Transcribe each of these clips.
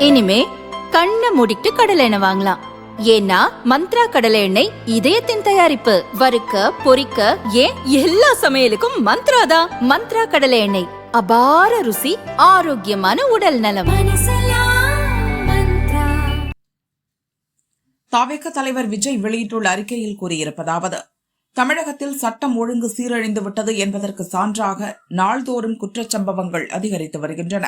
இனிமே கண்ணை மூடிட்டு கடலை எண்ணெய் வாங்கலாம். ஏன்னா மந்த்ரா கடலை எண்ணெய் இதயத்தின் தயாரிப்பு. வறுக்க பொரிக்க ஏன் எல்லா சமையலுக்கும் மந்த்ரா தான். மந்த்ரா கடலை எண்ணெய், அபார ருசி, ஆரோக்கியமான உடல் நலம். தவிக தலைவர் விஜய் வெளியிட்டுள்ள அறிக்கையில் கூறியிருப்பதாவது: தமிழகத்தில் சட்டம் ஒழுங்கு சீரழிந்து விட்டது என்பதற்கு சான்றாக நாள்தோறும் குற்றச்சம்பவங்கள் அதிகரித்து வருகின்றன.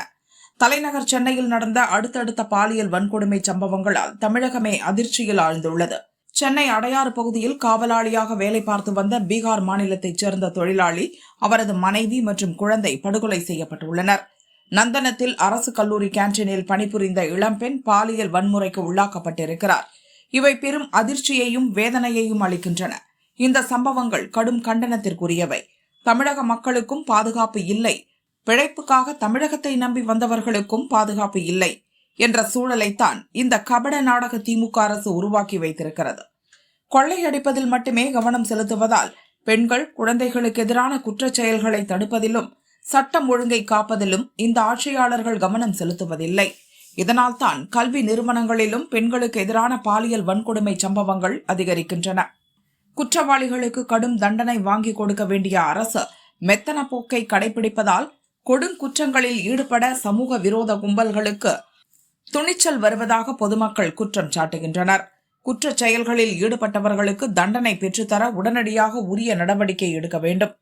தலைநகர் சென்னையில் நடந்த அடுத்தடுத்த பாலியல் வன்கொடுமை சம்பவங்களால் தமிழகமே அதிர்ச்சியில் ஆழ்ந்துள்ளது. சென்னை அடையாறு பகுதியில் காவலாளியாக வேலை பார்த்து வந்த பீகார் மாநிலத்தைச் சேர்ந்த தொழிலாளி, அவரது மனைவி மற்றும் குழந்தை படுகொலை செய்யப்பட்டுள்ளனர். நந்தனத்தில் அரசு கல்லூரி கேன்டீனில் பணிபுரிந்த இளம்பெண் பாலியல் வன்முறைக்கு உள்ளாக்கப்பட்டிருக்கிறார். இவை பெரும் அதிர்ச்சியையும் வேதனையையும் அளிக்கின்றன. இந்த சம்பவங்கள் கடும் கண்டனத்திற்குரியவை. தமிழக மக்களுக்கும் பாதுகாப்பு இல்லை, பிழைப்புக்காக தமிழகத்தை நம்பி வந்தவர்களுக்கும் பாதுகாப்பு இல்லை என்ற சூழலைத்தான் இந்த கபட நாடக திமுக அரசு உருவாக்கி வைத்திருக்கிறது. கொள்ளையடிப்பதில் மட்டுமே கவனம் செலுத்துவதால் பெண்கள், குழந்தைகளுக்கு எதிரான குற்றச் செயல்களை தடுப்பதிலும் சட்டம் ஒழுங்கை காப்பதிலும் இந்த ஆட்சியாளர்கள் கவனம் செலுத்துவதில்லை. இதனால்தான் கல்வி நிறுவனங்களிலும் பெண்களுக்கு எதிரான பாலியல் வன்கொடுமை சம்பவங்கள் அதிகரிக்கின்றன. குற்றவாளிகளுக்கு கடும் தண்டனை வாங்கி கொடுக்க வேண்டிய அரசு மெத்தன போக்கை கடைபிடிப்பதால் கொடுங்குற்றங்களில் ஈடுபட சமூக விரோத கும்பல்களுக்கு துணிச்சல் வருவதாக பொதுமக்கள் குற்றம் சாட்டுகின்றனர். குற்றச் செயல்களில் ஈடுபட்டவர்களுக்கு தண்டனை பெற்றுத்தர உடனடியாக உரிய நடவடிக்கை எடுக்க வேண்டும்.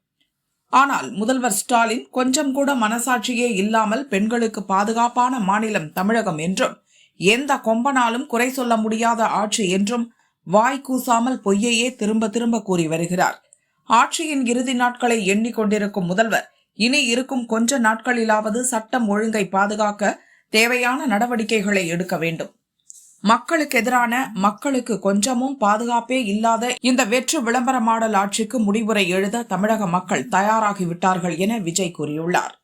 ஆனால் முதல்வர் ஸ்டாலின் கொஞ்சம் கூட மனசாட்சியே இல்லாமல் பெண்களுக்கு பாதுகாப்பான மாநிலம் தமிழகம் என்றும், எந்த கொம்பனாலும் குறை சொல்ல முடியாத ஆட்சி என்றும் வாய் கூசாமல் பொய்யையே திரும்ப திரும்ப கூறி வருகிறார். ஆட்சியின் இறுதி நாட்களை எண்ணிக்கொண்டிருக்கும் முதல்வர் இனி இருக்கும் கொஞ்ச நாட்களிலாவது சட்டம் ஒழுங்கை பாதுகாக்க தேவையான நடவடிக்கைகளை எடுக்க வேண்டும். மக்களுக்கு எதிரான, மக்களுக்கு கொஞ்சமும் பாதுகாப்பே இல்லாத இந்த வெற்று விளம்பர மாடல் ஆட்சிக்கு முடிவுரை எழுத தமிழக மக்கள் தயாராகிவிட்டார்கள் என விஜய் கூறியுள்ளார்.